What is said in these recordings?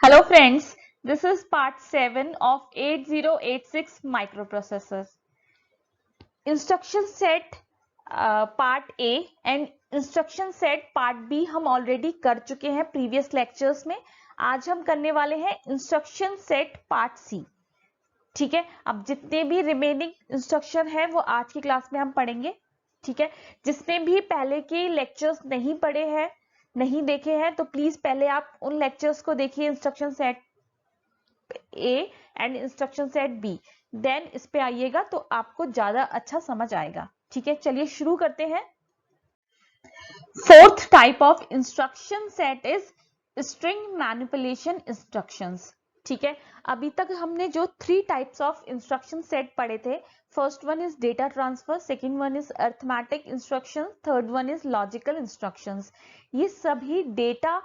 Hello friends, this is part 7 of 8086 microprocessors. Instruction set part A and instruction set part B हम already कर चुके हैं previous lectures में। आज हम करने वाले हैं इंस्ट्रक्शन सेट पार्ट सी। ठीक है, अब जितने भी रिमेनिंग इंस्ट्रक्शन है वो आज की क्लास में हम पढ़ेंगे। ठीक है, जिसने भी पहले के लेक्चर्स नहीं पढ़े हैं, नहीं देखे हैं, तो प्लीज पहले आप उन लेक्चर्स को देखिए, instruction set A and instruction set B, then इस पे आइएगा तो आपको ज्यादा अच्छा समझ आएगा। ठीक है, चलिए शुरू करते हैं। Fourth type of instruction set is string manipulation instructions. ठीक है, अभी तक हमने जो 3 टाइप्स ऑफ इंस्ट्रक्शन सेट पढ़े थे, first one is data transfer, second one is arithmetic instructions, third one is logical instructions. ये सभी डेटा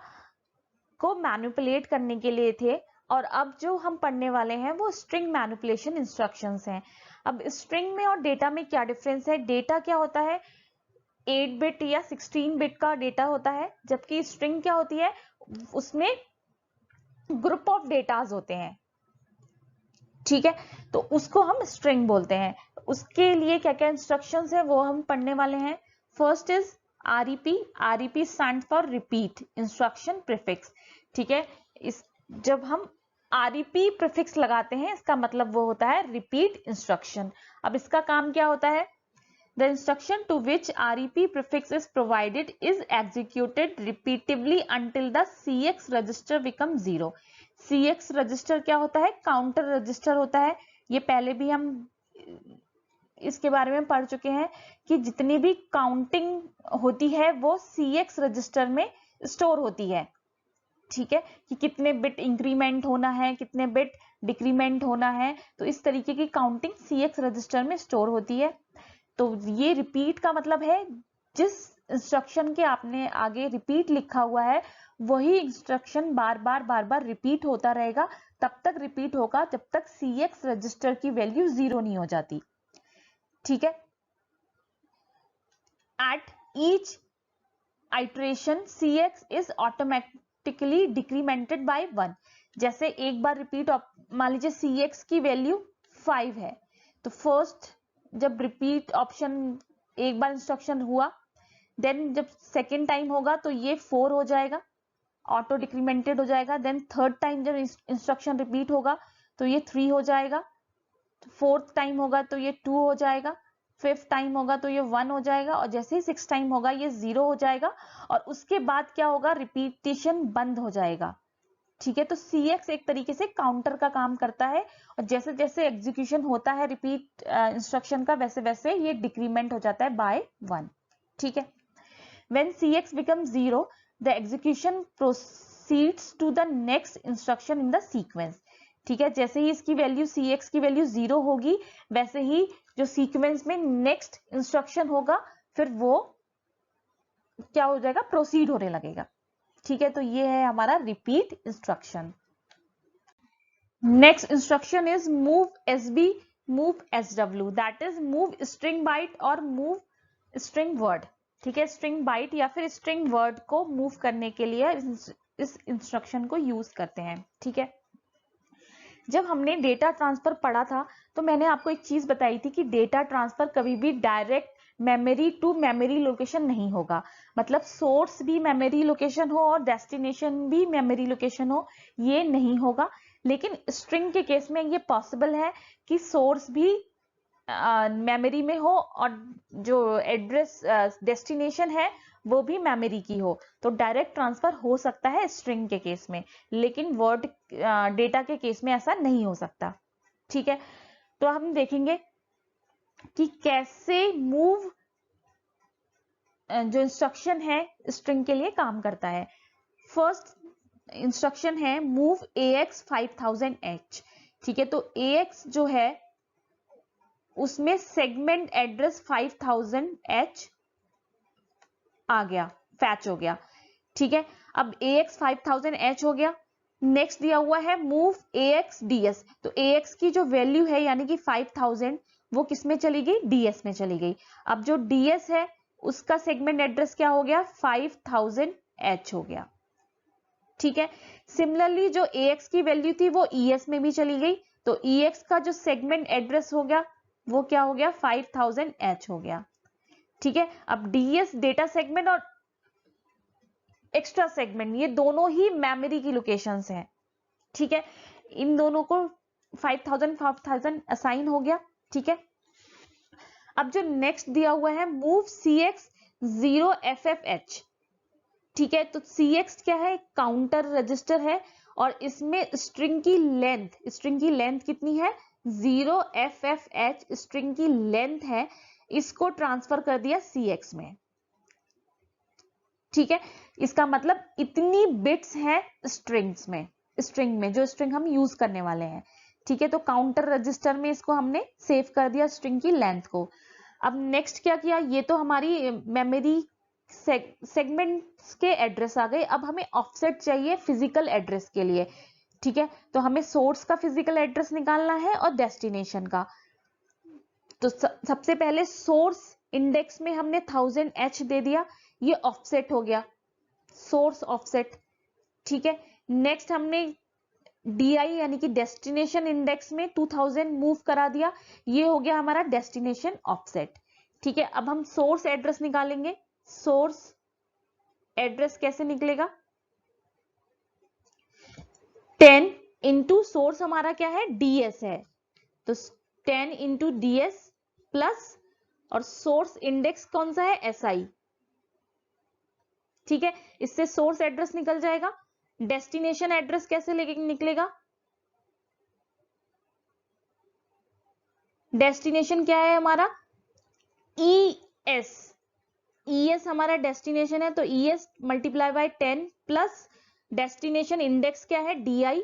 को मैनिपुलेट करने के लिए थे, और अब जो हम पढ़ने वाले हैं वो स्ट्रिंग मैनिपुलेशन इंस्ट्रक्शंस हैं। अब स्ट्रिंग में और डेटा में क्या डिफरेंस है? डेटा क्या होता है? 8 बिट या 16 बिट का डेटा होता है, जबकि स्ट्रिंग क्या होती है? उसमें ग्रुप ऑफ डेटाज होते हैं। ठीक है, तो उसको हम स्ट्रिंग बोलते हैं। उसके लिए क्या क्या इंस्ट्रक्शंस है वो हम पढ़ने वाले हैं। First is R E P. R E P stand for repeat instruction prefix. ठीक है, इस जब हम आरईपी प्रीफिक्स लगाते हैं इसका मतलब वो होता है रिपीट इंस्ट्रक्शन। अब इसका काम क्या होता है? The instruction to which REP prefix is provided is executed repeatedly until the CX register becomes 0. CX register क्या होता है? काउंटर रजिस्टर होता है। ये पहले भी हम इसके बारे में पढ़ चुके हैं कि जितनी भी काउंटिंग होती है वो CX रजिस्टर में स्टोर होती है। ठीक है, कि कितने बिट इंक्रीमेंट होना है, कितने बिट डिक्रीमेंट होना है, तो इस तरीके की काउंटिंग CX रजिस्टर में स्टोर होती है। तो ये रिपीट का मतलब है जिस इंस्ट्रक्शन के आपने आगे रिपीट लिखा हुआ है वही इंस्ट्रक्शन बार बार रिपीट होता रहेगा, तब तक रिपीट होगा जब तक CX रजिस्टर की वैल्यू 0 नहीं हो जाती। ठीक है, at each iteration CX is automatically decremented by 1। जैसे एक बार रिपीट, मान लीजिए CX की वैल्यू 5 है, तो फर्स्ट जब रिपीट ऑप्शन एक बार इंस्ट्रक्शन हुआ, देन जब सेकेंड टाइम होगा तो ये 4 हो जाएगा, ऑटो डिक्रीमेंटेड हो जाएगा। देन थर्ड टाइम जब इंस्ट्रक्शन रिपीट होगा तो ये 3 हो जाएगा, फोर्थ टाइम होगा तो ये 2 हो जाएगा, फिफ्थ टाइम होगा तो ये 1 हो जाएगा, और जैसे ही सिक्स टाइम होगा ये 0 हो जाएगा, और उसके बाद क्या होगा? रिपीटिशन बंद हो जाएगा। ठीक है, तो CX एक तरीके से काउंटर का काम करता है, और जैसे जैसे एग्जीक्यूशन होता है रिपीट इंस्ट्रक्शन का, वैसे वैसे ये डिक्रीमेंट हो जाता है बाय 1। ठीक है, when CX becomes 0, the execution proceeds to the next instruction in the sequence. ठीक है, जैसे ही इसकी वैल्यू CX की वैल्यू 0 होगी, वैसे ही जो सीक्वेंस में नेक्स्ट इंस्ट्रक्शन होगा फिर वो क्या हो जाएगा? प्रोसीड होने लगेगा। ठीक है, तो ये है हमारा repeat instruction. Next instruction is move SB, move SW, that is move string byte और मूव स्ट्रिंग वर्ड। ठीक है, स्ट्रिंग बाइट या फिर स्ट्रिंग वर्ड को मूव करने के लिए इस इंस्ट्रक्शन को यूज करते हैं। ठीक है, जब हमने डेटा ट्रांसफर पढ़ा था तो मैंने आपको एक चीज बताई थी कि डेटा ट्रांसफर कभी भी direct memory to memory location नहीं होगा। मतलब सोर्स भी मेमोरी लोकेशन हो और डेस्टिनेशन भी मेमोरी लोकेशन हो, ये नहीं होगा। लेकिन स्ट्रिंग के केस में ये पॉसिबल है कि सोर्स भी मेमोरी में हो और जो एड्रेस डेस्टिनेशन है वो भी मेमोरी की हो, तो डायरेक्ट ट्रांसफर हो सकता है स्ट्रिंग के केस में, लेकिन वर्ड डेटा के केस में ऐसा नहीं हो सकता। ठीक है, तो हम देखेंगे कि कैसे मूव जो इंस्ट्रक्शन है स्ट्रिंग के लिए काम करता है। फर्स्ट इंस्ट्रक्शन है मूव AX 5000H। ठीक है, तो AX जो है उसमें सेगमेंट एड्रेस 5000H आ गया, फैच हो गया। ठीक है, अब AX 5000H हो गया। नेक्स्ट दिया हुआ है मूव AX DS, तो AX की जो वैल्यू है यानी कि 5000 वो किस में चली गई? DS में चली गई। अब जो DS है उसका सेगमेंट एड्रेस क्या हो गया? 5000H हो गया। ठीक है। सिमिलरली जो AX की वैल्यू थी वो ES में भी चली गई, तो EX का जो सेगमेंट एड्रेस हो गया वो क्या हो गया 5000H हो गया। ठीक है। अब DS डेटा सेगमेंट और एक्स्ट्रा सेगमेंट ये दोनों ही मेमोरी की लोकेशंस हैं। ठीक है, इन दोनों को 5000 असाइन हो गया। ठीक है। अब जो नेक्स्ट दिया हुआ है मूव CX 0FFH। ठीक है, तो CX क्या है, काउंटर रजिस्टर है और इसमें स्ट्रिंग की लेंथ कितनी है 0FFH स्ट्रिंग की लेंथ है, इसको ट्रांसफर कर दिया CX में। ठीक है, इसका मतलब इतनी बिट्स हैं स्ट्रिंग में जो स्ट्रिंग हम यूज करने वाले हैं। ठीक है, तो काउंटर रजिस्टर में इसको हमने सेव कर दिया स्ट्रिंग की लेंथ को। अब नेक्स्ट क्या किया, ये तो हमारी मेमोरी सेगमेंट्स के एड्रेस आ गए। अब हमें ऑफसेट चाहिए फिजिकल एड्रेस के लिए। ठीक है, तो हमें सोर्स का फिजिकल एड्रेस निकालना है और डेस्टिनेशन का। तो सबसे पहले सोर्स इंडेक्स में हमने 1000H दे दिया, ये ऑफसेट हो गया सोर्स ऑफसेट। ठीक है, नेक्स्ट हमने DI यानी कि डेस्टिनेशन इंडेक्स में 2000 मूव करा दिया, ये हो गया हमारा डेस्टिनेशन ऑफसेट। ठीक है, अब हम सोर्स एड्रेस निकालेंगे। सोर्स एड्रेस कैसे निकलेगा, 10 इंटू सोर्स हमारा क्या है DS है, तो 10 इंटू DS प्लस और सोर्स इंडेक्स कौन सा है SI। ठीक है, इससे सोर्स एड्रेस निकल जाएगा। डेस्टिनेशन एड्रेस कैसे निकलेगा, डेस्टिनेशन क्या है हमारा ES हमारा डेस्टिनेशन है, तो ES multiply by 10 plus destination index क्या है DI।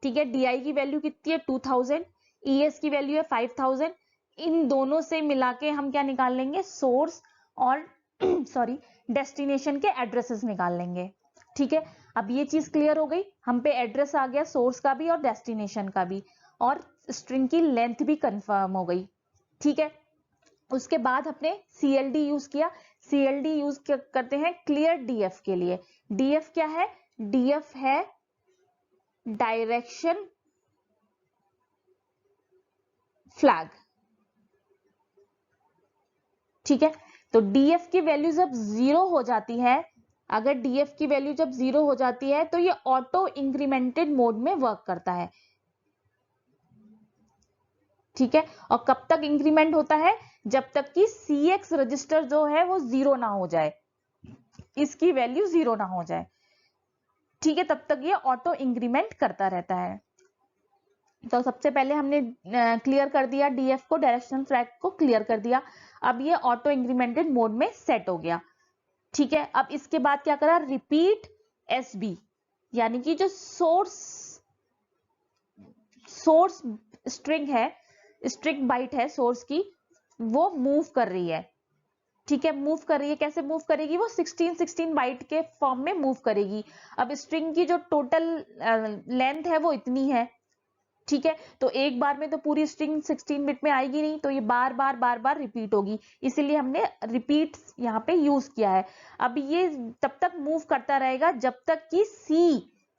ठीक है, DI की वैल्यू कितनी है 2000, ES की वैल्यू है 5000। इन दोनों से मिला के हम क्या निकाल लेंगे, सोर्स और सॉरी डेस्टिनेशन के एड्रेसेस निकाल लेंगे। ठीक है, अब ये चीज क्लियर हो गई, हम पे एड्रेस आ गया सोर्स का भी और डेस्टिनेशन का भी, और स्ट्रिंग की लेंथ भी कंफर्म हो गई। ठीक है, उसके बाद हमने CLD यूज किया। CLD यूज करते हैं क्लियर DF के लिए। DF क्या है, DF है डायरेक्शन फ्लैग। ठीक है, तो DF की वैल्यू जब 0 हो जाती है, अगर DF की वैल्यू जब 0 हो जाती है तो ये ऑटो इंक्रीमेंटेड मोड में वर्क करता है। ठीक है, और कब तक इंक्रीमेंट होता है, जब तक कि CX रजिस्टर जो है वो 0 ना हो जाए, इसकी वैल्यू 0 ना हो जाए। ठीक है, तब तक ये ऑटो इंक्रीमेंट करता रहता है। तो सबसे पहले हमने क्लियर कर दिया DF को, डायरेक्शन फ्लैग को क्लियर कर दिया। अब ये ऑटो इंक्रीमेंटेड मोड में सेट हो गया। ठीक है, अब इसके बाद क्या करा, रिपीट SB यानी कि जो सोर्स स्ट्रिंग है, स्ट्रिंग बाइट है सोर्स की, वो मूव कर रही है। ठीक है, मूव कर रही है, कैसे मूव करेगी, वो 16 बाइट के फॉर्म में मूव करेगी। अब स्ट्रिंग की जो टोटल लेंथ है वो इतनी है। ठीक है, तो एक बार में तो पूरी स्ट्रिंग 16 बिट में आएगी नहीं, तो ये बार बार रिपीट होगी, इसीलिए हमने रिपीट यहाँ पे यूज किया है। अब ये तब तक मूव करता रहेगा जब तक कि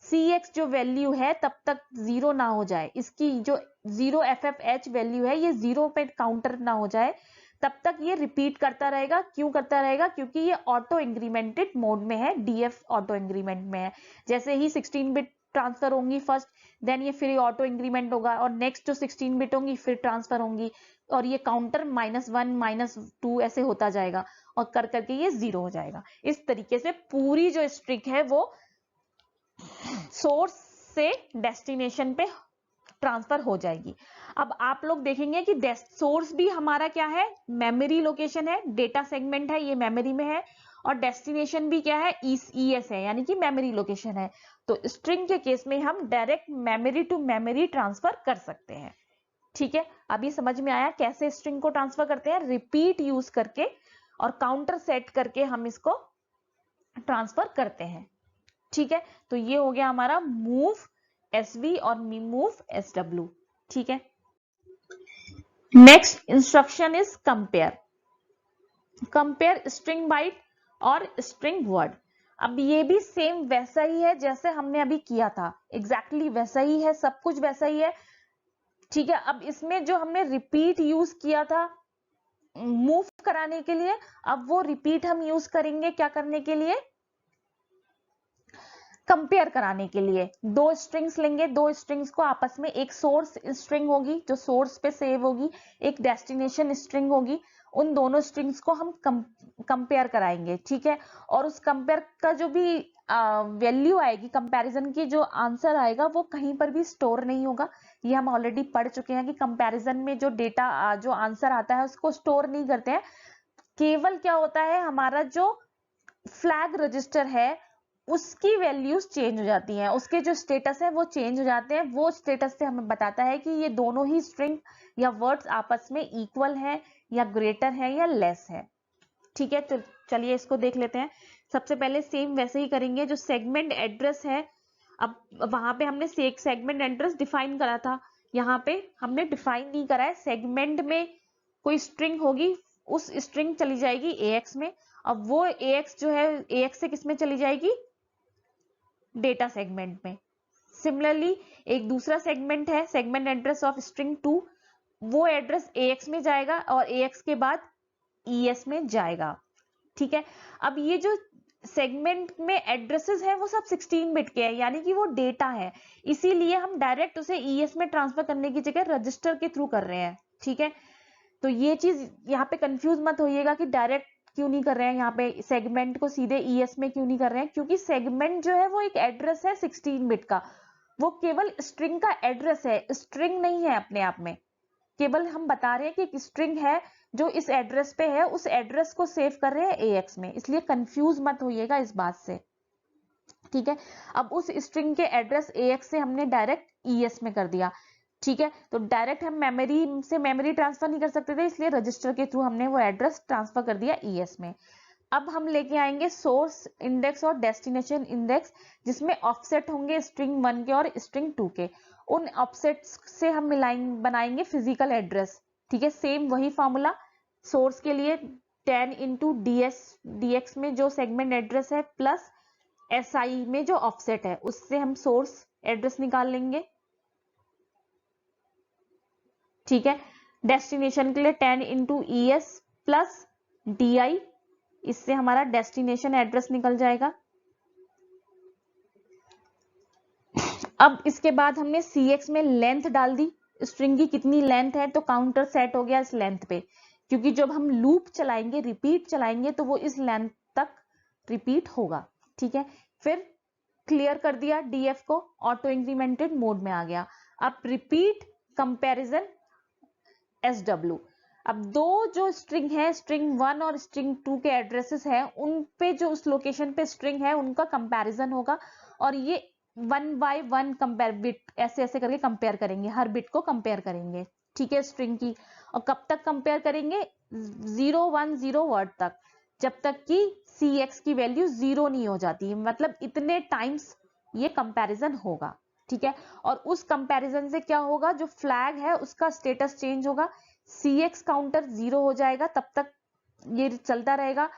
CX जो वैल्यू है तब तक 0 ना हो जाए, इसकी जो 0FFH वैल्यू है ये 0 पे काउंटर ना हो जाए, तब तक ये रिपीट करता रहेगा। क्यों करता रहेगा, क्योंकि ये ऑटो इंक्रीमेंटेड मोड में है, DF ऑटो इंक्रीमेंट में है। जैसे ही 16 बिट ट्रांसफर होंगी फर्स्ट, देन ये फिर ऑटो इंक्रीमेंट होगा और नेक्स्ट जो 16 बिट होंगी फिर ट्रांसफर होंगी, और ये काउंटर -1 -2 ऐसे होता जाएगा और कर करके ये 0 हो जाएगा। इस तरीके से पूरी जो स्ट्रिंग है वो सोर्स से डेस्टिनेशन पे ट्रांसफर हो जाएगी। अब आप लोग देखेंगे कि सोर्स भी हमारा क्या है, मेमोरी लोकेशन है, डेटा सेगमेंट है, ये मेमोरी में है, और डेस्टिनेशन भी क्या है, ES है यानी कि मेमोरी लोकेशन है। तो स्ट्रिंग के केस में हम direct memory to memory transfer कर सकते हैं। ठीक है, अभी समझ में आया कैसे स्ट्रिंग को ट्रांसफर करते हैं, रिपीट यूज करके और काउंटर सेट करके हम इसको ट्रांसफर करते हैं। ठीक है, तो ये हो गया हमारा मूव SV और मूव SW। ठीक है, next instruction is compare. Compare string byte और स्ट्रिंग वर्ड। अब ये भी सेम वैसा ही है जैसे हमने अभी किया था, एग्जैक्टली वैसा ही है, सब कुछ वैसा ही है, ठीक है। अब इसमें जो हमने रिपीट यूज किया था मूव कराने के लिए, अब वो रिपीट हम यूज करेंगे क्या करने के लिए, कंपेयर कराने के लिए। दो स्ट्रिंग्स लेंगे, दो स्ट्रिंग्स को आपस में, एक सोर्स स्ट्रिंग होगी जो सोर्स पे सेव होगी, एक डेस्टिनेशन स्ट्रिंग होगी, उन दोनों स्ट्रिंग्स को हम कंपेयर कराएंगे, ठीक है। और उस कंपेयर का जो भी वैल्यू आएगी, कंपैरिजन की जो आंसर आएगा, वो कहीं पर भी स्टोर नहीं होगा। ये हम ऑलरेडी पढ़ चुके हैं कि कंपैरिजन में जो डेटा जो आंसर आता है उसको स्टोर नहीं करते हैं, केवल क्या होता है, हमारा जो फ्लैग रजिस्टर है उसकी वैल्यूज चेंज हो जाती हैं, उसके जो स्टेटस है वो चेंज हो जाते हैं। वो स्टेटस से हमें बताता है कि ये दोनों ही स्ट्रिंग या वर्ड्स आपस में इक्वल है या ग्रेटर है या लेस है, ठीक है। तो चलिए इसको देख लेते हैं। सबसे पहले सेम वैसे ही करेंगे, जो सेगमेंट एड्रेस है, अब वहां पे हमने सेगमेंट एड्रेस डिफाइन करा था, यहाँ पे हमने डिफाइन नहीं करा है। सेगमेंट में कोई स्ट्रिंग होगी, उस स्ट्रिंग चली जाएगी AX में, अब वो AX जो है AX से किस में चली जाएगी, डेटा सेगमेंट में। सिमिलरली एक दूसरा सेगमेंट है, सेगमेंट एड्रेस ऑफ स्ट्रिंग 2, वो एड्रेस AX में जाएगा और AX के बाद ES में जाएगा, ठीक है। अब ये जो सेगमेंट में एड्रेसेस है वो सब 16 बिट के हैं, यानी कि वो डेटा है, इसीलिए हम डायरेक्ट उसे ES में ट्रांसफर करने की जगह रजिस्टर के थ्रू कर रहे हैं, ठीक है। तो ये चीज यहाँ पे कंफ्यूज मत होइएगा कि डायरेक्ट क्यों नहीं कर रहे हैं, यहाँ पे सेगमेंट को सीधे ES में क्यों नहीं कर रहे हैं, क्योंकि सेगमेंट जो है वो एक एड्रेस है 16 बिट का, वो केवल स्ट्रिंग का एड्रेस है, स्ट्रिंग नहीं है अपने आप में, केवल हम बता रहे हैं कि एक स्ट्रिंग है जो इस एड्रेस पे है, उस एड्रेस को सेव कर रहे हैं AX में, इसलिए कंफ्यूज मत होइएगा इस बात से, ठीक है। अब उस स्ट्रिंग के एड्रेस AX से हमने डायरेक्ट ES में कर दिया, ठीक है। तो डायरेक्ट हम मेमोरी से मेमोरी ट्रांसफर नहीं कर सकते थे, इसलिए रजिस्टर के थ्रू हमने वो एड्रेस ट्रांसफर कर दिया ES में। अब हम लेके आएंगे सोर्स इंडेक्स और डेस्टिनेशन इंडेक्स, जिसमें ऑफसेट होंगे स्ट्रिंग 1 के और स्ट्रिंग 2 के, उन ऑफसेट्स से हम बनाएंगे फिजिकल एड्रेस, ठीक है। सेम वही फॉर्मूला, सोर्स के लिए 10 इंटू DX में जो सेगमेंट एड्रेस है प्लस SI में जो ऑफसेट है, उससे हम सोर्स एड्रेस निकाल लेंगे, ठीक है। डेस्टिनेशन के लिए 10 इंटू ES प्लस DI, इससे हमारा डेस्टिनेशन एड्रेस निकल जाएगा। अब इसके बाद हमने CX में लेंथ डाल दी, स्ट्रिंग की कितनी लेंथ है, तो काउंटर सेट हो गया इस लेंथ पे, क्योंकि जब हम लूप चलाएंगे, रिपीट चलाएंगे, तो वो इस लेंथ तक रिपीट होगा, ठीक है। फिर क्लियर कर दिया DF को, ऑटो इंक्रीमेंटेड मोड में आ गया। अब रिपीट कंपैरिजन SW, अब दो जो स्ट्रिंग है, स्ट्रिंग 1 और स्ट्रिंग 2 के एड्रेसेस हैं, उन पे जो उस लोकेशन पे स्ट्रिंग है उनका कंपैरिजन होगा, और ये 1 बाय 1 कंपेयर बिट ऐसे ऐसे करके कंपेयर करेंगे, हर बिट को कंपेयर करेंगे, ठीक है, स्ट्रिंग की। और कब तक कंपेयर करेंगे, 010 वर्ड तक, जब तक कि CX की वैल्यू 0 नहीं हो जाती, मतलब इतने टाइम्स ये कंपैरिजन होगा, ठीक है। और उस कंपैरिजन से क्या होगा, जो फ्लैग है उसका स्टेटस चेंज होगा, CX काउंटर 0 हो जाएगा, तब तक ये चलता रहेगा,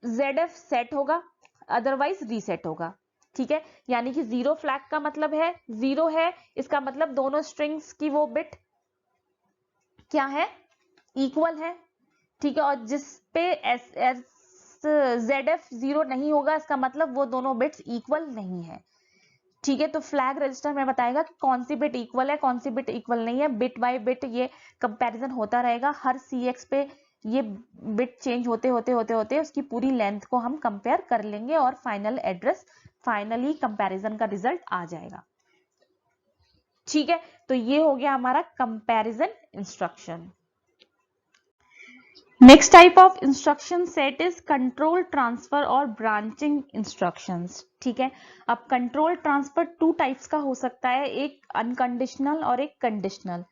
ZF सेट होगा, अदरवाइज रीसेट होगा, ठीक है। यानी कि 0 फ्लैग का मतलब है 0 है, इसका मतलब दोनों स्ट्रिंग्स की वो बिट क्या है, इक्वल है, ठीक है। और जिस पे ZF 0 नहीं होगा, इसका मतलब वो दोनों बिट्स इक्वल नहीं है, ठीक है। तो फ्लैग रजिस्टर में बताएगा कि कौन सी बिट इक्वल है, कौन सी बिट इक्वल नहीं है, बिट बाय बिट ये कंपैरिजन होता रहेगा, हर CX पे ये बिट चेंज होते होते होते होते उसकी पूरी लेंथ को हम कंपेयर कर लेंगे, और फाइनल एड्रेस, फाइनली कंपैरिजन का रिजल्ट आ जाएगा, ठीक है। तो ये हो गया हमारा comparison instruction. Next type of instruction set is control transfer और ब्रांचिंग इंस्ट्रक्शंस, ठीक है। अब कंट्रोल ट्रांसफर 2 टाइप्स का हो सकता है, एक अनकंडीशनल और एक कंडीशनल,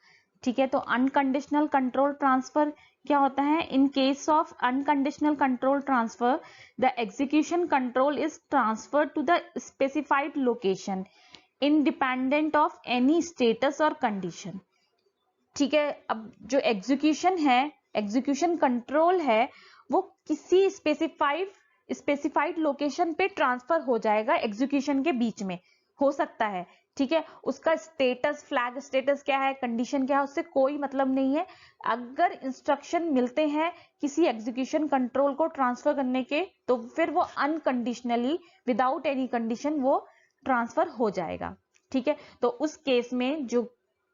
ठीक है। तो अनकंडीशनल कंट्रोल ट्रांसफर क्या होता है, in case of unconditional control transfer the execution control is transfer to the specified location independent of any status और कंडीशन, ठीक है। अब जो एग्जीक्यूशन है, एग्जीक्यूशन कंट्रोल है, वो किसी स्पेसिफाइड स्पेसिफाइड लोकेशन पे ट्रांसफर हो जाएगा एग्जीक्यूशन के बीच में, हो सकता है, ठीक है। उसका स्टेटस, फ्लैग स्टेटस क्या है, कंडीशन क्या है, उससे कोई मतलब नहीं है। अगर इंस्ट्रक्शन मिलते हैं किसी एग्जीक्यूशन कंट्रोल को ट्रांसफर करने के, तो फिर वो अनकंडीशनली विदाउट एनी कंडीशन वो ट्रांसफर हो जाएगा, ठीक है। तो उस केस में जो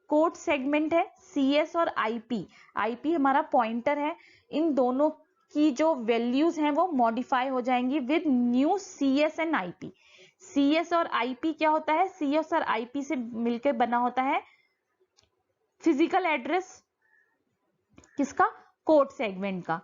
कोड सेगमेंट है, CS और IP हमारा पॉइंटर है, इन दोनों की जो वैल्यूज हैं वो मॉडिफाई हो जाएंगी with new CS and IP। CS और IP क्या होता है, CS और IP से मिलकर बना होता है फिजिकल एड्रेस, किसका, कोड सेगमेंट का,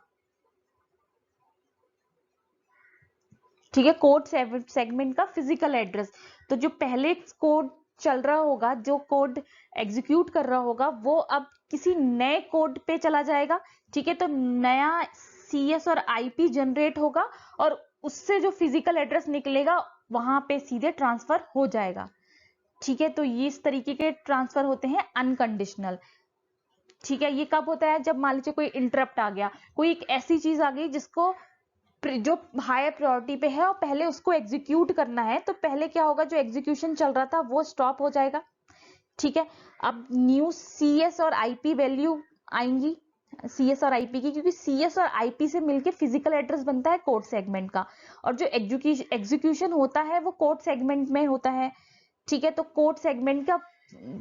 ठीक है। कोड सेगमेंट का फिजिकल एड्रेस। तो जो पहले कोड चल रहा होगा, जो कोड एग्जीक्यूट कर रहा होगा, वो अब किसी नए कोड पे चला जाएगा, ठीक है। तो नया CS और IP जनरेट होगा और उससे जो फिजिकल एड्रेस निकलेगा वहां पे सीधे ट्रांसफर हो जाएगा, ठीक है। तो ये इस तरीके के ट्रांसफर होते हैं अनकंडीशनल, ठीक है। ये कब होता है, जब मान लीजिए कोई इंटरप्ट आ गया, कोई एक ऐसी चीज आ गई जिसको जो हायर प्रायोरिटी पे है और पहले उसको एग्जीक्यूट करना है, तो पहले क्या होगा, जो एग्जीक्यूशन चल रहा था वो स्टॉप हो जाएगा, ठीक है। अब न्यू CS और IP वैल्यू आएंगी, CS और IP की, क्योंकि CS और IP से मिलके फिजिकल एड्रेस बनता है कोड सेगमेंट का, और जो एग्जीक्यूशन होता है वो कोड सेगमेंट में होता है, ठीक है। तो कोड सेगमेंट का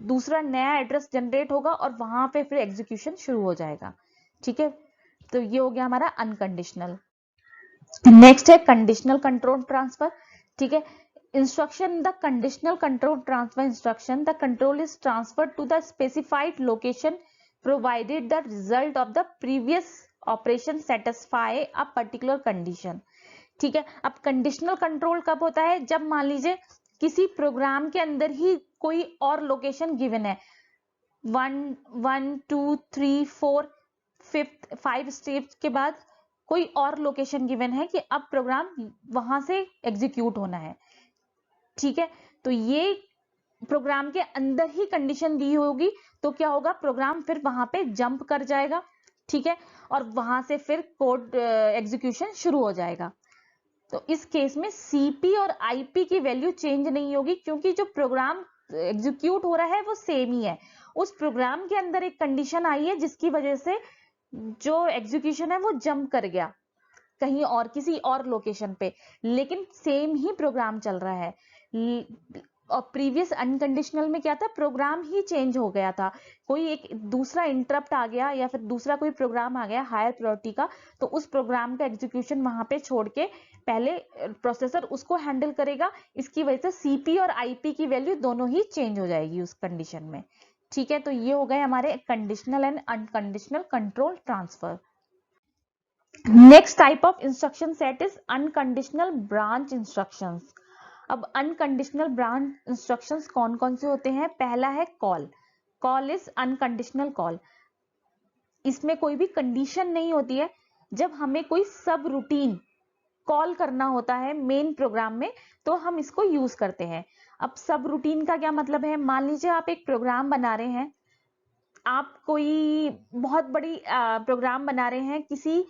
दूसरा नया एड्रेस जनरेट होगा और वहां पे फिर एग्जीक्यूशन शुरू हो जाएगा, ठीक है। तो ये हो गया हमारा अनकंडीशनल। नेक्स्ट है कंडीशनल कंट्रोल ट्रांसफर, ठीक है। Instruction the conditional control transfer instruction, the control is transferred to the specified location provided the result of the previous operation satisfy a particular condition, ठीक है। अब कंडीशनल कंट्रोल कब होता है, जब मान लीजिए किसी प्रोग्राम के अंदर ही कोई और लोकेशन गिवन है, 1 2 3 4 5 स्टेप्स के बाद कोई और लोकेशन गिवन है कि अब प्रोग्राम वहां से एग्जीक्यूट होना है, ठीक है। तो ये प्रोग्राम के अंदर ही कंडीशन दी होगी, तो क्या होगा, प्रोग्राम फिर वहां पे जंप कर जाएगा, ठीक है, और वहां से फिर कोड एग्जीक्यूशन शुरू हो जाएगा। तो इस केस में CP और IP की वैल्यू चेंज नहीं होगी, क्योंकि जो प्रोग्राम एग्जीक्यूट हो रहा है वो सेम ही है। उस प्रोग्राम के अंदर एक कंडीशन आई है जिसकी वजह से जो एग्जीक्यूशन है वो जंप कर गया कहीं और, किसी और लोकेशन पे, लेकिन सेम ही प्रोग्राम चल रहा है। और प्रीवियस अनकंडीशनल में क्या था, प्रोग्राम ही चेंज हो गया था, कोई एक दूसरा इंटरप्ट आ गया या फिर दूसरा कोई प्रोग्राम आ गया हायर प्रायोरिटी का, तो उस प्रोग्राम का एग्जीक्यूशन वहां पे छोड़ के पहले प्रोसेसर उसको हैंडल करेगा। इसकी वजह से CP और IP की वैल्यू दोनों ही चेंज हो जाएगी उस कंडीशन में, ठीक है। तो ये हो गए हमारे conditional and unconditional control transfer. Next type of instruction set is unconditional branch instructions. अब अनकंडीशनल ब्रांच इंस्ट्रक्शंस कौन कौन से होते हैं, पहला है call. Call is unconditional call, इसमें कोई भी कंडीशन नहीं होती है। जब हमें कोई सब रूटीन कॉल करना होता है मेन प्रोग्राम में, तो हम इसको यूज करते हैं। अब सब रूटीन का क्या मतलब है, मान लीजिए आप एक प्रोग्राम बना रहे हैं, आप कोई बहुत बड़ी प्रोग्राम बना रहे हैं किसी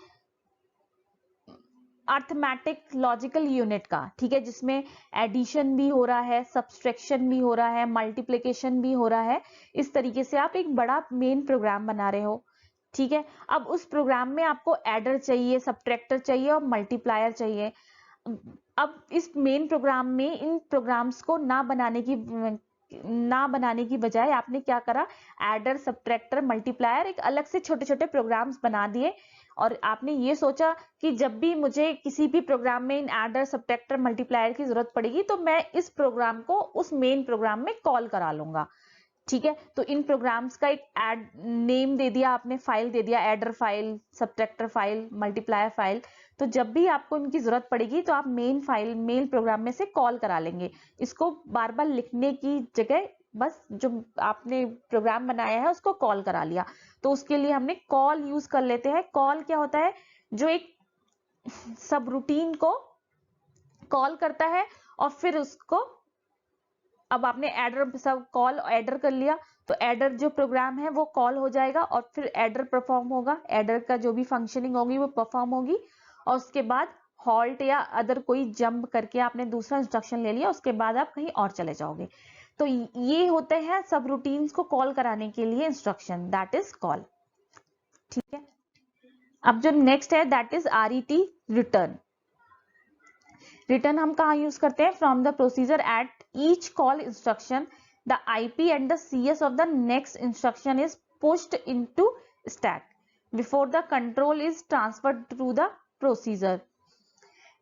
अर्थमेटिक लॉजिकल यूनिट का, ठीक है, जिसमें एडिशन भी हो रहा है, सब्सट्रैक्शन भी हो रहा है, मल्टीप्लिकेशन भी हो रहा है। इस तरीके से आप एक बड़ा मेन प्रोग्राम बना रहे हो, ठीक है। अब उस प्रोग्राम में आपको एडर चाहिए, सब्ट्रैक्टर चाहिए और मल्टीप्लायर चाहिए। अब इस मेन प्रोग्राम में इन प्रोग्राम्स को ना बनाने की बजाय आपने क्या करा, एडर, सब्ट्रैक्टर, मल्टीप्लायर एक अलग से छोटे छोटे प्रोग्राम्स बना दिए, और आपने ये सोचा कि जब भी मुझे किसी भी प्रोग्राम में इन एडर, सब्ट्रैक्टर, मल्टीप्लायर की जरूरत पड़ेगी तो मैं इस प्रोग्राम को उस मेन प्रोग्राम में कॉल करा लूंगा, ठीक है। तो इन प्रोग्राम्स का एक एड नेम दे दिया आपने, फाइल दे दिया, adder file, subtractor file, multiplier file. तो जब भी आपको इनकी जरूरत पड़ेगी तो आप मेन फाइल, मेन प्रोग्राम में से कॉल करा लेंगे। इसको बार बार लिखने की जगह बस जो आपने प्रोग्राम बनाया है उसको कॉल करा लिया। तो उसके लिए हमने कॉल यूज कर लेते हैं। कॉल क्या होता है, जो एक सब रूटीन को कॉल करता है और फिर उसको, अब आपने एडर सब कॉल एडर कर लिया, तो एडर जो प्रोग्राम है वो कॉल हो जाएगा और फिर एडर परफॉर्म होगा, एडर का जो भी फंक्शनिंग होगी वो परफॉर्म होगी, और उसके बाद हॉल्ट या अदर कोई जंप करके आपने दूसरा इंस्ट्रक्शन ले लिया, उसके बाद आप कहीं और चले जाओगे। तो ये होते हैं सब रूटीन्स को कॉल कराने के लिए इंस्ट्रक्शन, दैट इज कॉल। ठीक है, अब जो नेक्स्ट है that is RET, return. Return हम कहाँ यूज करते हैं? From the procedure at each call instruction the IP and the CS of the next instruction is pushed into stack before the control is transferred to the procedure.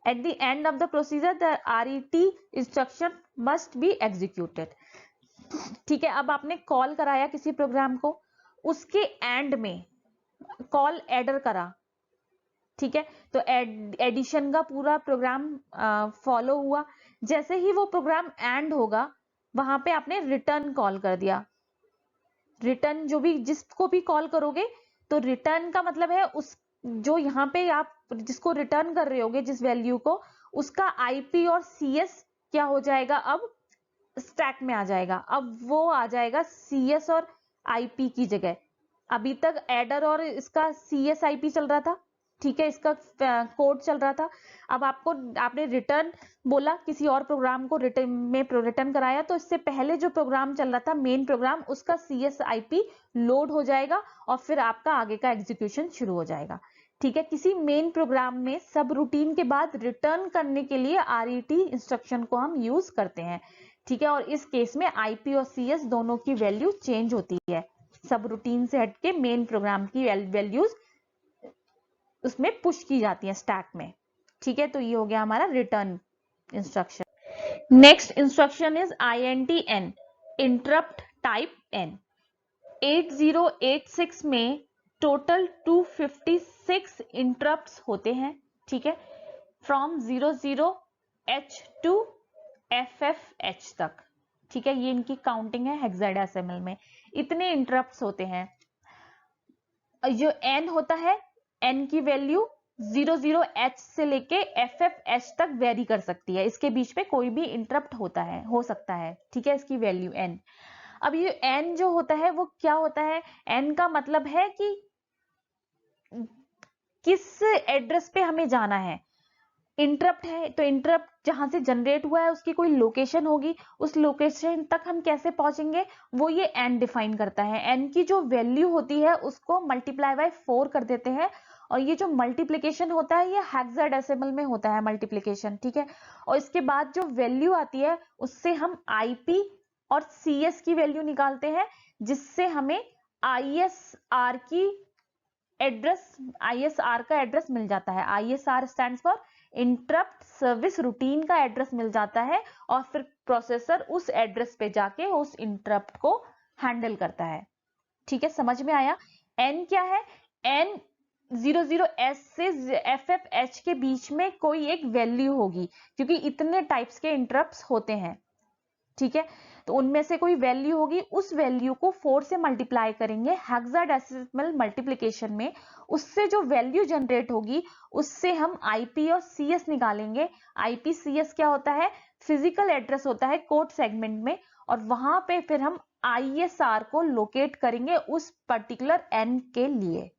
At the end of the procedure, the RET instruction must be executed. ठीक है, अब आपने call कराया किसी programme को, उसके and में call adder करा, ठीक है, तो एडिशन का पूरा प्रोग्राम फॉलो हुआ। जैसे ही वो प्रोग्राम एंड होगा, वहां पे आपने रिटर्न कॉल कर दिया। रिटर्न जो भी जिसको भी कॉल करोगे, तो रिटर्न का मतलब है उस जो यहाँ पे आप जिसको रिटर्न कर रहे होगे, जिस वैल्यू को, उसका IP और CS क्या हो जाएगा? अब स्टैक में आ जाएगा। अब वो आ जाएगा CS और IP की जगह। अभी तक एडर और इसका CS IP चल रहा था, ठीक है, इसका कोड चल रहा था। अब आपने रिटर्न बोला, किसी और प्रोग्राम को रिटर्न कराया, तो इससे पहले जो प्रोग्राम चल रहा था मेन प्रोग्राम, उसका CS IP लोड हो जाएगा और फिर आपका आगे का एग्जीक्यूशन शुरू हो जाएगा। ठीक है, किसी मेन प्रोग्राम में सब रूटीन के बाद रिटर्न करने के लिए RET इंस्ट्रक्शन को हम यूज करते हैं। ठीक है, और इस केस में IP और CS दोनों की वैल्यू चेंज होती है। सब रूटीन से हटके मेन प्रोग्राम की वैल्यूज उसमें पुश की जाती है स्टैक में। ठीक है, तो ये हो गया हमारा return instruction. Next instruction is INTN, interrupt type N। 8086 में टोटल 256 इंटरप्ट्स होते हैं। ठीक है, फ्रॉम 00H टू FFH तक। ठीक है, ये इनकी काउंटिंग है हेक्साडेसिमल में। इतने इंटरप्ट्स होते हैं। जो N होता है, N की वैल्यू 00H से लेके FFH तक वेरी कर सकती है। इसके बीच में कोई भी इंटरप्ट हो सकता है। ठीक है, इसकी वैल्यू N। अब ये N जो होता है वो क्या होता है? N का मतलब है कि किस एड्रेस पे हमें जाना है। इंटरप्ट है तो इंटरप्ट जहां से जनरेट हुआ है उसकी कोई लोकेशन होगी, उस लोकेशन तक हम कैसे पहुंचेंगे, वो ये N डिफाइन करता है। N की जो वैल्यू होती है उसको मल्टीप्लाई बाय 4 कर देते हैं, और ये जो मल्टीप्लिकेशन होता है ये हेक्साडेसिमल में होता है मल्टीप्लिकेशन। ठीक है, और इसके बाद जो वैल्यू आती है उससे हम IP और CS की वैल्यू निकालते हैं, जिससे हमें ISR का एड्रेस मिल जाता है। ISR stands for interrupt service routine का एड्रेस मिल जाता है, और फिर प्रोसेसर उस एड्रेस पे जाके उस इंटरप्ट को हैंडल करता है। ठीक है, समझ में आया? N क्या है? N 00S से FFH के बीच में कोई एक वैल्यू होगी, क्योंकि इतने टाइप्स के इंटरप्ट्स होते हैं। ठीक है, तो उनमें से कोई वैल्यू होगी, उस वैल्यू को 4 से मल्टीप्लाई करेंगे हेक्साडेसिमल मल्टीप्लिकेशन में। उससे जो वैल्यू जनरेट होगी उससे हम IP और CS निकालेंगे। IP CS क्या होता है? फिजिकल एड्रेस होता है कोड सेगमेंट में, और वहां पे फिर हम ISR को लोकेट करेंगे उस पर्टिकुलर N के लिए।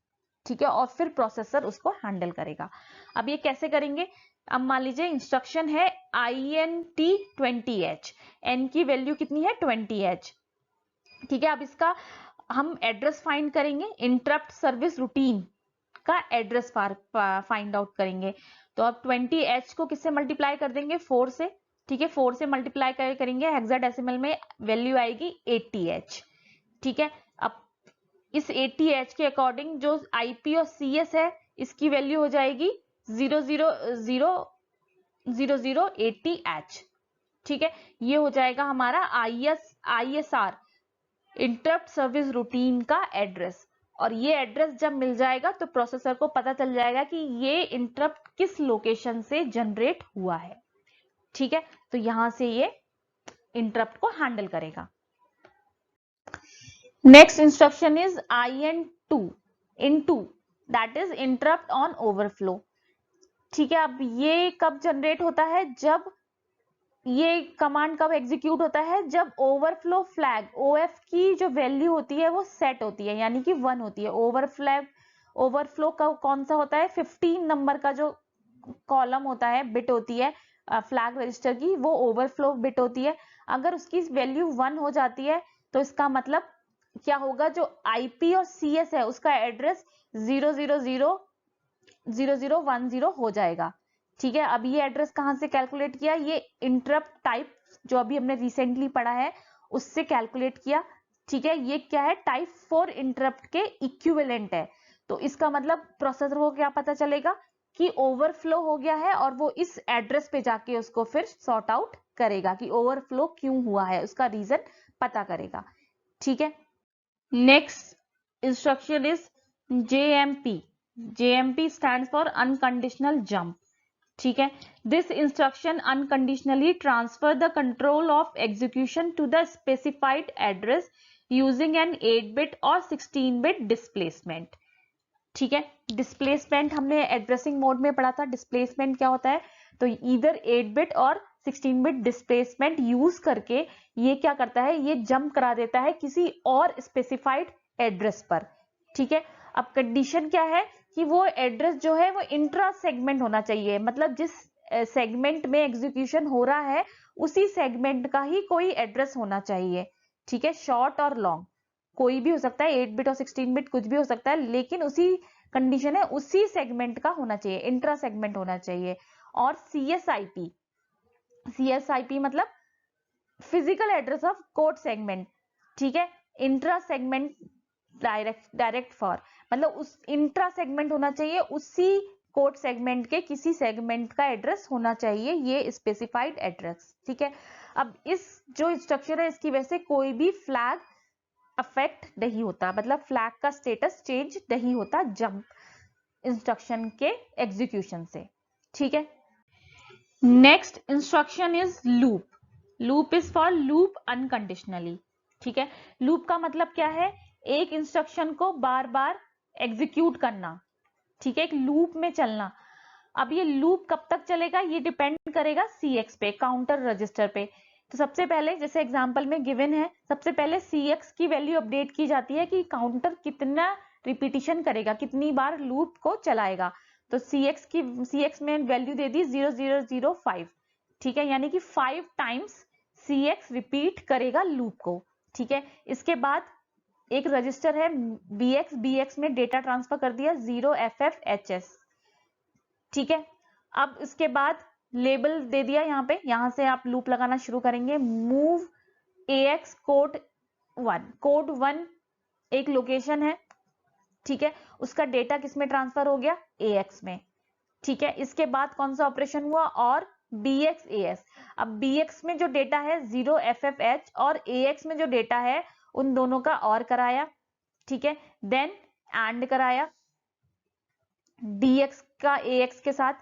ठीक है, और फिर प्रोसेसर उसको हैंडल करेगा। अब ये कैसे करेंगे? अब मान लीजिए इंस्ट्रक्शन है INT 20H, N की वैल्यू कितनी है? 20H। ठीक है, अब इसका हम एड्रेस फाइंड करेंगे, इंटरप्ट सर्विस रूटीन का एड्रेस फाइंड आउट करेंगे। तो अब 20H को किससे मल्टीप्लाई कर देंगे? 4 से। ठीक है, 4 से मल्टीप्लाई करेंगे, हेक्साडेसिमल में वैल्यू आएगी 80H। ठीक है, अब इस 80H के अकॉर्डिंग जो IP और CS है इसकी वैल्यू हो जाएगी 000080H। ठीक है, ये हो जाएगा हमारा ISR इंटरप्ट सर्विस रूटीन का एड्रेस। और ये एड्रेस जब मिल जाएगा तो प्रोसेसर को पता चल जाएगा कि ये इंटरप्ट किस लोकेशन से जनरेट हुआ है। ठीक है, तो यहां से ये इंटरप्ट को हैंडल करेगा। Next instruction is IN2, that is interrupt on overflow. ठीक है, अब ये कब जनरेट होता है? जब ये कमांड कब एग्जीक्यूट होता है? जब ओवरफ्लो फ्लैग OF की जो वैल्यू होती है वो सेट होती है, यानी कि 1 होती है। ओवरफ्लो का कौन सा होता है? 15 नंबर का जो कॉलम होता है, बिट होती है फ्लैग रजिस्टर की, वो ओवरफ्लो बिट होती है। अगर उसकी वैल्यू 1 हो जाती है तो इसका मतलब क्या होगा, जो आईपी और सीएस है उसका एड्रेस 0000010 हो जाएगा। ठीक है, अब ये एड्रेस कहाँ से कैलकुलेट किया, ये इंटरप्ट टाइप जो अभी हमने रिसेंटली पढ़ा है उससे कैलकुलेट किया। ठीक है, ये क्या है, टाइप 4 इंटरप्ट के इक्विवेलेंट है। तो इसका मतलब प्रोसेसर को क्या पता चलेगा कि ओवरफ्लो हो गया है और वो इस एड्रेस पे जाके उसको फिर सॉर्ट आउट करेगा कि ओवरफ्लो क्यों हुआ है, उसका रीजन पता करेगा। ठीक है, next instruction is JMP। JMP stands for unconditional jump. ठीक है, this instruction unconditionally transfer the control of execution to the specified address using an 8-bit और 16-bit डिस्प्लेसमेंट। ठीक है, डिस्प्लेसमेंट हमने एड्रेसिंग मोड में पढ़ा था। डिस्प्लेसमेंट क्या होता है, तो इधर 8-bit और 16-bit डिस्प्लेसमेंट यूज करके ये क्या करता है, ये जंप करा देता है किसी और स्पेसिफाइड एड्रेस पर। ठीक है, अब कंडीशन क्या है कि वो एड्रेस जो है वो इंट्रा सेगमेंट होना चाहिए, मतलब जिस सेगमेंट में एग्जीक्यूशन हो रहा है उसी सेगमेंट का ही कोई एड्रेस होना चाहिए। ठीक है, शॉर्ट और लॉन्ग कोई भी हो सकता है, 8-bit और 16-bit कुछ भी हो सकता है, लेकिन उसी कंडीशन है उसी सेगमेंट का होना चाहिए, इंट्रा सेगमेंट होना चाहिए। और CSIP, CSIP मतलब physical address of code segment. ठीक है, इंट्रा सेगमेंट डायरेक्ट फॉर मतलब उस इंट्रा सेगमेंट होना चाहिए, उसी कोड सेगमेंट के किसी सेगमेंट का एड्रेस होना चाहिए, ये स्पेसिफाइड एड्रेस। ठीक है, अब इस जो इंस्ट्रक्शन है इसकी वजह से कोई भी फ्लैग अफेक्ट नहीं होता, मतलब फ्लैग का स्टेटस चेंज नहीं होता जंप इंस्ट्रक्शन के एग्जीक्यूशन से। ठीक है, next instruction is loop. Loop is for loop unconditionally. ठीक है, लूप का मतलब क्या है, एक इंस्ट्रक्शन को बार बार एग्जीक्यूट करना। ठीक है, एक लूप में चलना। अब ये लूप कब तक चलेगा, ये डिपेंड करेगा CX पे, काउंटर रजिस्टर पे। तो सबसे पहले जैसे एग्जांपल में गिवन है, सबसे पहले CX की वैल्यू अपडेट की जाती है कि काउंटर कितना रिपीटिशन करेगा, कितनी बार लूप को चलाएगा। तो CX में वैल्यू दे दी 0005। ठीक है, यानी कि 5 टाइम्स CX रिपीट करेगा लूप को। ठीक है, इसके बाद एक रजिस्टर है BX में डेटा ट्रांसफर कर दिया 0FFHS। ठीक है, अब इसके बाद लेबल दे दिया यहाँ पे, यहां से आप लूप लगाना शुरू करेंगे। मूव AX कोड 1, कोड 1 एक लोकेशन है। ठीक है, उसका डेटा किस में ट्रांसफर हो गया, AX में। ठीक है, इसके बाद कौन सा ऑपरेशन हुआ, और BX AS। अब BX में जो डेटा है 0FFH और AX में जो डेटा है उन दोनों का और कराया। ठीक है, देन एंड कराया DX का AX के साथ।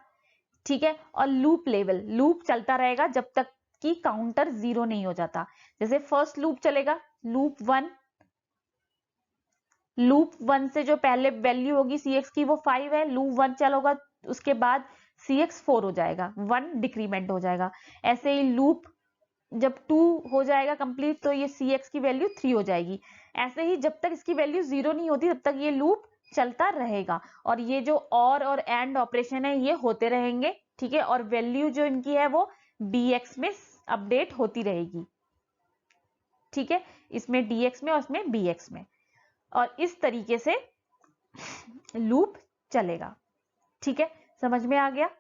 ठीक है, और लूप लेवल, लूप चलता रहेगा जब तक कि काउंटर 0 नहीं हो जाता। जैसे फर्स्ट लूप चलेगा, लूप 1 से जो पहले वैल्यू होगी CX की वो 5 है, लूप 1 चलेगा, उसके बाद CX 4 हो जाएगा, 1 डिक्रीमेंट हो जाएगा। ऐसे ही लूप जब 2 हो जाएगा कंप्लीट तो ये CX की वैल्यू 3 हो जाएगी। ऐसे ही जब तक इसकी वैल्यू 0 नहीं होती तब तक ये लूप चलता रहेगा, और ये जो और एंड ऑपरेशन है ये होते रहेंगे। ठीक है, और वैल्यू जो इनकी है वो BX में अपडेट होती रहेगी। ठीक है, इसमें DX में और इसमें BX में, और इस तरीके से लूप चलेगा। ठीक है, समझ में आ गया।